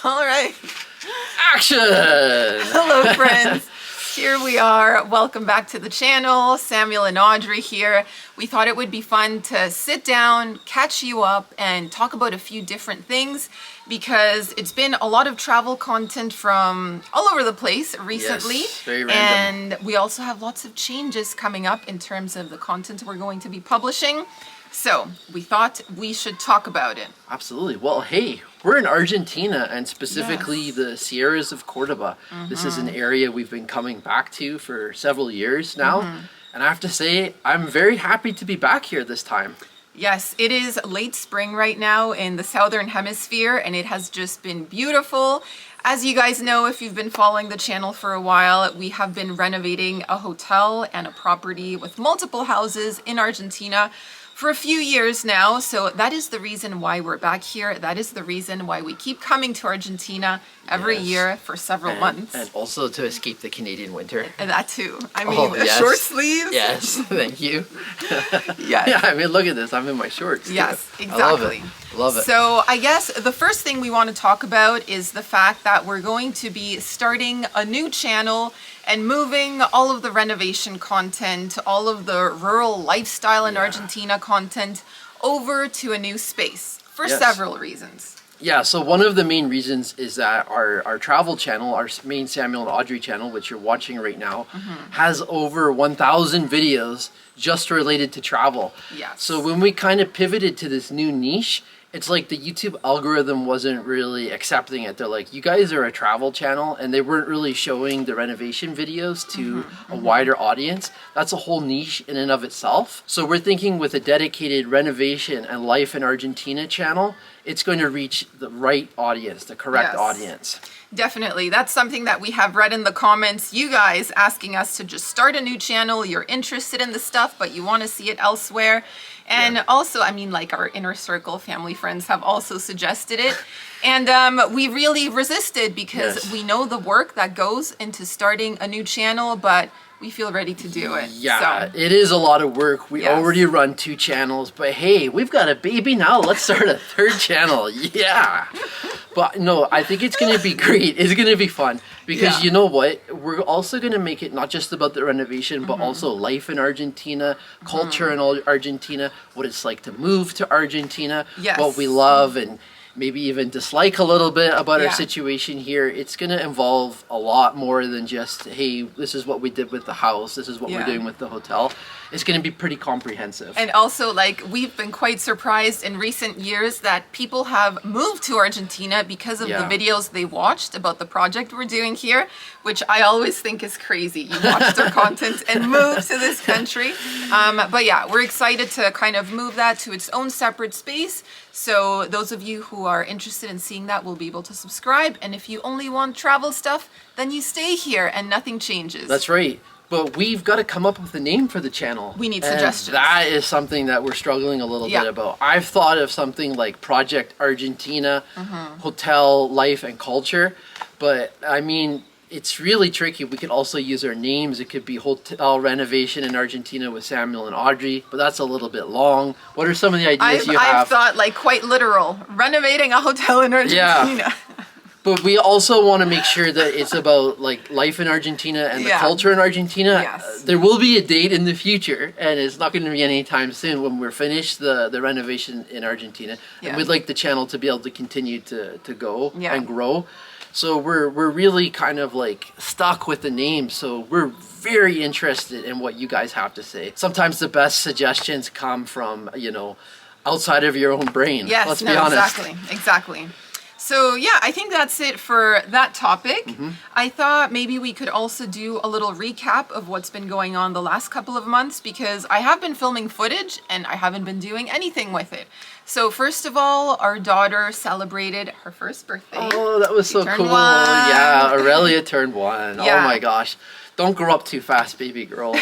All right. Action! Hello, friends. Here we are. Welcome back to the channel. Samuel and Audrey here. We thought it would be fun to sit down, catch you up, and talk about a few different things because it's been a lot of travel content from all over the place recently. Yes, very random. And we also have lots of changes coming up in terms of the content we're going to be publishing. So we thought we should talk about it. Absolutely. Well, hey, we're in Argentina and specifically Yes. the Sierras of Cordoba. This is an area we've been coming back to for several years now. And I have to say, I'm very happy to be back here this time. Yes, it is late spring right now in the Southern Hemisphere and it has just been beautiful. As you guys know, if you've been following the channel for a while, we have been renovating a hotel and a property with multiple houses in Argentina for a few years now. So that is the reason why we're back here. That is the reason why we keep coming to Argentina every Yes. year for several months. And also to escape the Canadian winter. And that too. I mean, Oh, yes. short sleeves. Yes, thank you. Yes. Yeah, I mean, look at this. I'm in my shorts. too. Yes, I love exactly. it. Love it. So I guess the first thing we want to talk about is the fact that we're going to be starting a new channel and moving all of the renovation content, all of the rural lifestyle in Argentina content over to a new space for Yes. several reasons. Yeah, so one of the main reasons is that our travel channel, our main Samuel and Audrey channel, which you're watching right now, has over 1,000 videos just related to travel. Yes. So when we kind of pivoted to this new niche, it's like the YouTube algorithm wasn't really accepting it. They're like, you guys are a travel channel, and they weren't really showing the renovation videos to a wider audience. That's a whole niche in and of itself. So we're thinking with a dedicated renovation and life in Argentina channel, it's going to reach the right audience, the correct Yes. audience. Definitely. That's something that we have read in the comments. You guys asking us to just start a new channel. You're interested in the stuff, but you want to see it elsewhere. And also, I mean, like our inner circle family friends have also suggested it. And we really resisted because Yes. we know the work that goes into starting a new channel, but we feel ready to do it. Yeah, So, it is a lot of work. We Yes. already run 2 channels, but hey, we've got a baby now. Let's start a 3rd channel. Yeah. But no, I think it's going to be great. It's going to be fun because Yeah. you know what? We're also going to make it not just about the renovation, but also life in Argentina, culture in Argentina, what it's like to move to Argentina, Yes. what we love and maybe even dislike a little bit about Yeah. our situation here. It's going to involve a lot more than just, hey, this is what we did with the house, this is what we're Yeah. doing with the hotel. It's going to be pretty comprehensive. and also, like, we've been quite surprised in recent years that people have moved to Argentina because of the Yeah. videos they watched about the project we're doing here, which I always think is crazy. You watch their content and move to this country. But yeah, we're excited to kind of move that to its own separate space. So those of you who are interested in seeing that will be able to subscribe. And if you only want travel stuff, then you stay here and nothing changes. That's right. But we've got to come up with a name for the channel. We need And suggestions. that is something that we're struggling a little Yeah. bit about. I've thought of something like Project Argentina, Hotel, Life, and Culture. But I mean, it's really tricky. We could also use our names. It could be Hotel Renovation in Argentina with Samuel and Audrey, but that's a little bit long. What are some of the ideas you I've have? thought like quite literal, renovating a hotel in Argentina. But we also want to make sure that it's about like life in Argentina and the Yeah. culture in Argentina. Yes. There will be a date in the future, and it's not going to be anytime soon when we're finished the renovation in Argentina. Yeah. And we'd like the channel to be able to continue to go Yeah. and grow. So we're really kind of like stuck with the name. So we're very interested in what you guys have to say. Sometimes the best suggestions come from, outside of your own brain. Yes, Let's no, be honest. exactly. So yeah, I think that's it for that topic. I thought maybe we could also do a little recap of what's been going on the last couple of months because I have been filming footage and I haven't been doing anything with it. So first of all, our daughter celebrated her first birthday. Oh, that was She so turned cool. 1. Yeah, Aurelia turned 1. Yeah. Oh my gosh. Don't grow up too fast, baby girl.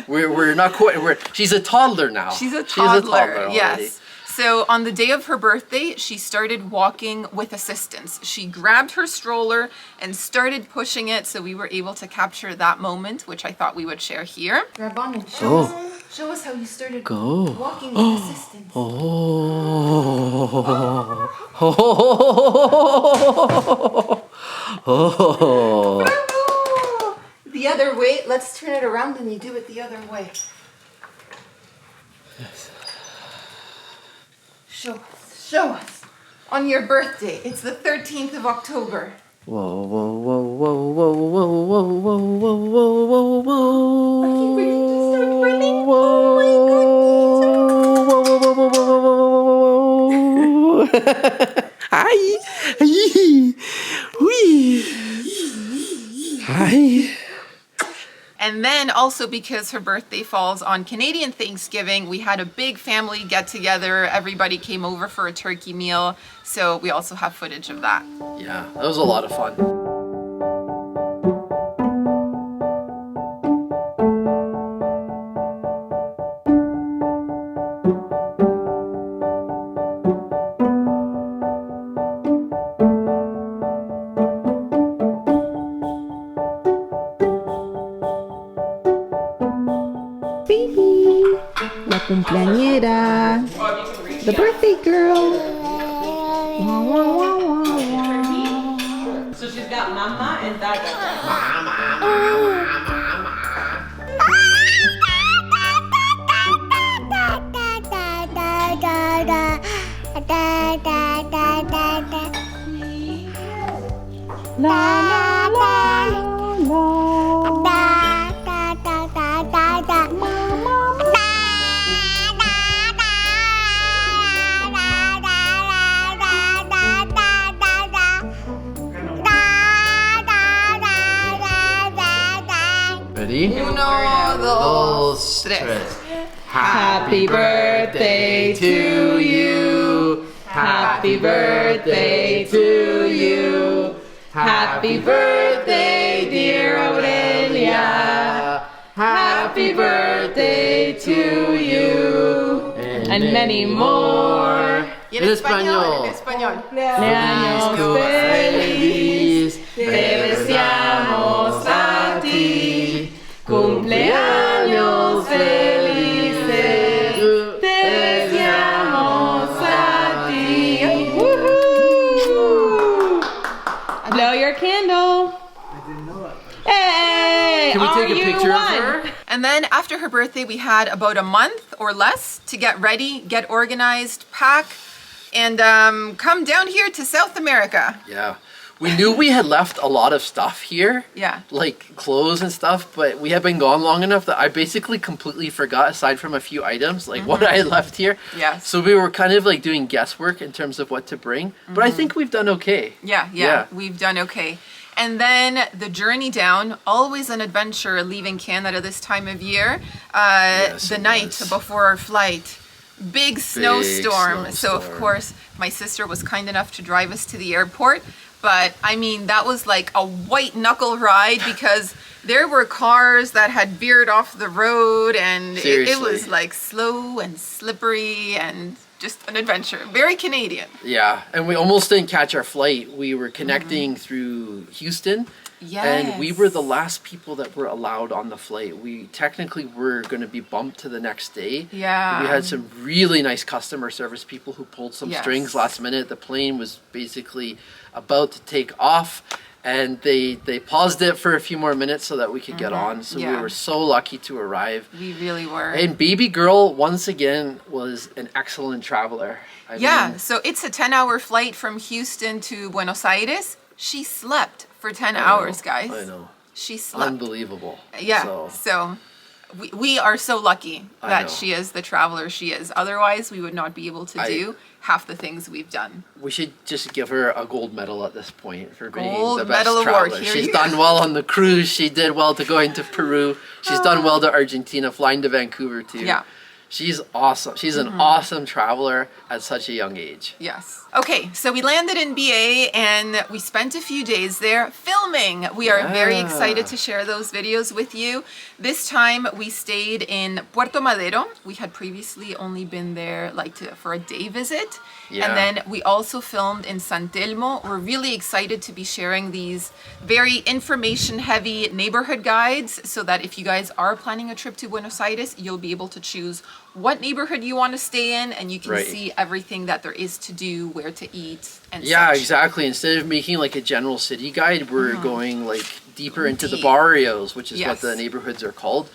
We're not quite, she's a toddler now. She's a toddler, already. yes. So on the day of her birthday, she started walking with assistance. She grabbed her stroller and started pushing it, so we were able to capture that moment, which I thought we would share here. Grab on and show. Oh, Show us how you started Go. walking with assistance. Bravo! The other way. Let's turn it around and you do it the other way. Yes. Show us. Show us. On your birthday. It's the 13th of October. Whoa, whoa, whoa, whoa, whoa, whoa, whoa, whoa, whoa, whoa, whoa, whoa. Are you ready to start running? Whoa, Oh my goodness. whoa, whoa, whoa, whoa, whoa, whoa, whoa. Hi. Wee. Hi. And then also because her birthday falls on Canadian Thanksgiving, we had a big family get together. Everybody came over for a turkey meal. So we also have footage of that. Yeah, that was a lot of fun. Baby, la cumpleañera, the birthday girl. Wah, wah, wah, wah, wah. So she's got mama and dada. Ready? Uno, dos, tres. Happy birthday to you. Happy birthday to you. Happy birthday, dear Aurelia. Happy birthday to you. And many more. Y en español. En español. Cumpleaños feliz. Te deseamos a ti. Cumpleaños felices. Te deseamos a ti. Woohoo! Blow your candle. Hey! Can we take a are you picture of one? her? And then after her birthday, we had about a month or less to get ready, get organized, pack, and come down here to South America. Yeah. We knew we had left a lot of stuff here. Yeah. Like clothes and stuff, but we had been gone long enough that I basically completely forgot, aside from a few items, like what I had left here. Yes. So we were kind of like doing guesswork in terms of what to bring. But I think we've done okay. Yeah, we've done okay. And then the journey down, always an adventure leaving Canada this time of year. Yes, The it night was. before our flight, big snowstorm. So of snowstorm. course, my sister was kind enough to drive us to the airport. But I mean, that was like a white knuckle ride because there were cars that had veered off the road and it Seriously. was like slow and slippery and just an adventure. Very Canadian. Yeah, and we almost didn't catch our flight. We were connecting through Houston. And we were the last people that were allowed on the flight. We technically were going to be bumped to the next day. Yeah. We had some really nice customer service people who pulled some Yes. strings last minute. The plane was basically about to take off, and they paused it for a few more minutes so that we could get on. So we Yeah. were so lucky to arrive. We really were. And baby girl, once again, was an excellent traveler. I mean, So it's a 10-hour flight from Houston to Buenos Aires. She slept for 10 hours, guys. I know. She slept. Unbelievable. Yeah. So, So we are so lucky I that know. she is the traveler she is. Otherwise, we would not be able to do half the things we've done. we should just give her a gold medal at this point for being Gold the best medal award. traveler. Here She's you done well on the cruise. She did well to going to Peru. She's done well to Argentina, flying to Vancouver too. Yeah. She's awesome. She's an awesome traveler at such a young age. Yes. Okay, so we landed in BA and we spent a few days there filming. We are very excited to share those videos with you. This time we stayed in Puerto Madero. We had previously only been there for a day visit. Yeah. And then we also filmed in San Telmo. We're really excited to be sharing these very information heavy neighborhood guides so that if you guys are planning a trip to Buenos Aires, you'll be able to choose what neighborhood you want to stay in and you can see everything that there is to do, where to eat and such. Exactly. Instead of making like a general city guide, we're going like deeper into the barrios, which is what the neighborhoods are called.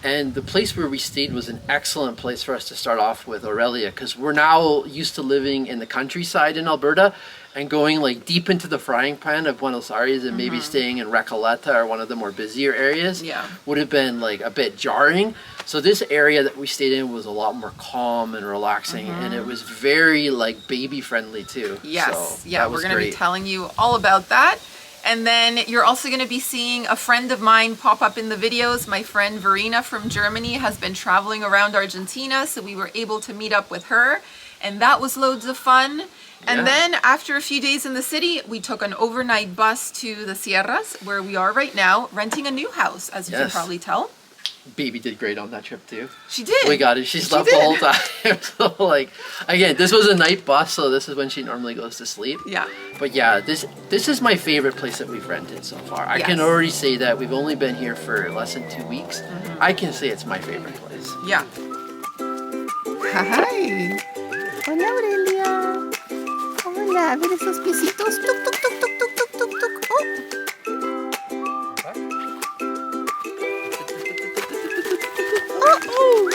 And the place where we stayed was an excellent place for us to start off with, Aurelia, because we're now used to living in the countryside in Alberta and going like deep into the frying pan of Buenos Aires and maybe staying in Recoleta or one of the more busier areas would have been like a bit jarring. So this area that we stayed in was a lot more calm and relaxing and it was very like baby friendly too. Yes, so we're going to be telling you all about that. And then you're also going to be seeing a friend of mine pop up in the videos. My friend Verena from Germany has been traveling around Argentina, so we were able to meet up with her and that was loads of fun. And then after a few days in the city, we took an overnight bus to the Sierras, where we are right now, renting a new house, as you can probably tell. Baby did great on that trip too. She did. We got it. She slept the whole time. So like, again, this was a night bus, so this is when she normally goes to sleep. Yeah. But yeah, this is my favorite place that we've rented so far. I can already say that we've only been here for less than 2 weeks. I can say it's my favorite place. Yeah. Hi. Hola, Aurelia. Hola, a ver esos piecitos. Tuk, tuk, tuk, tuk, tuk, tuk, tuk, tuk. Oh. Oh.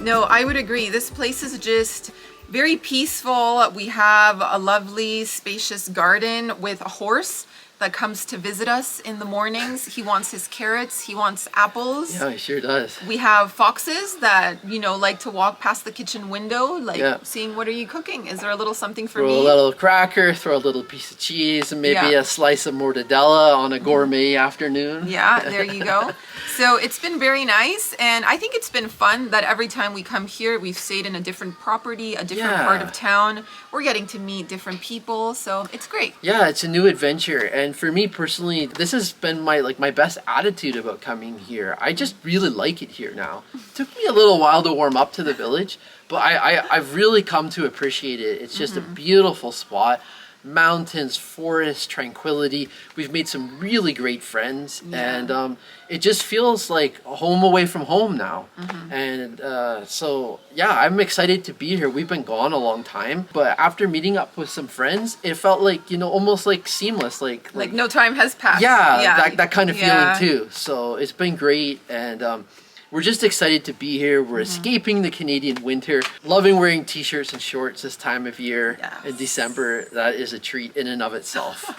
No, I would agree. This place is just very peaceful. We have a lovely, spacious garden with a horse that comes to visit us in the mornings. He wants his carrots, he wants apples. Yeah, he sure does. We have foxes that, like to walk past the kitchen window, seeing what are you cooking? Is there a little something for me? Throw a little cracker, throw a little piece of cheese, and maybe a slice of mortadella on a gourmet afternoon. Yeah, there you go. So it's been very nice, and I think it's been fun that every time we come here, we've stayed in a different property, a different part of town. We're getting to meet different people, so it's great. Yeah, it's a new adventure, and for me personally, this has been my best attitude about coming here. I just really like it here now. It took me a little while to warm up to the village, but I've really come to appreciate it. It's just a beautiful spot. Mountains, forests, tranquility. We've made some really great friends, and it just feels like a home away from home now. And so yeah, I'm excited to be here. We've been gone a long time, but after meeting up with some friends, it felt like almost like seamless, like no time has passed. That kind of feeling too. So it's been great, and we're just excited to be here. We're escaping the Canadian winter. Loving wearing t-shirts and shorts this time of year in December. That is a treat in and of itself.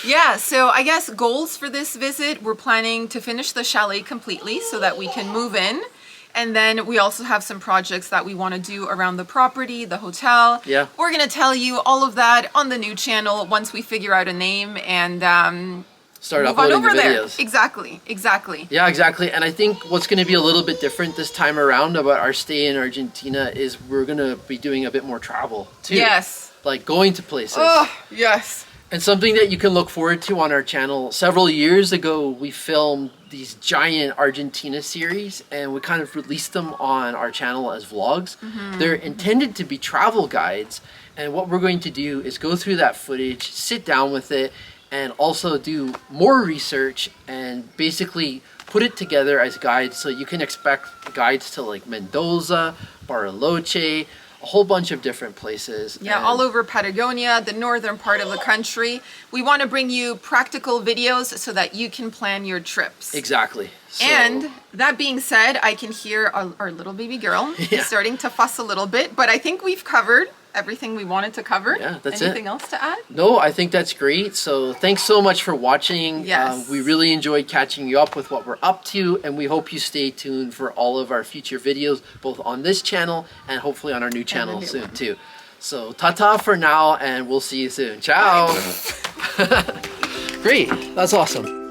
Yeah, so I guess goals for this visit, we're planning to finish the chalet completely so that we can move in. And then we also have some projects that we want to do around the property, the hotel. Yeah. We're going to tell you all of that on the new channel once we figure out a name and start move on uploading over the there. videos. Exactly. Yeah, exactly. And I think what's going to be a little bit different this time around about our stay in Argentina is we're going to be doing a bit more travel too. Yes. Like going to places. Oh, yes. And something that you can look forward to on our channel. Several years ago, we filmed these giant Argentina series and we kind of released them on our channel as vlogs. They're intended to be travel guides. And what we're going to do is go through that footage, sit down with it, and also do more research and basically put it together as guides, so you can expect guides to like Mendoza, Bariloche, a whole bunch of different places. Yeah, And all over Patagonia, the northern part of the country. We want to bring you practical videos so that you can plan your trips. Exactly. So, And that being said, I can hear our little baby girl Yeah. starting to fuss a little bit, but I think we've covered everything we wanted to cover. Yeah, that's it. Anything else to add? no, I think that's great. So thanks so much for watching. Yes. We really enjoyed catching you up with what we're up to, and we hope you stay tuned for all of our future videos, both on this channel and hopefully on our new channel new soon one. too. So ta-ta for now, and we'll see you soon. Ciao. Great. That's awesome.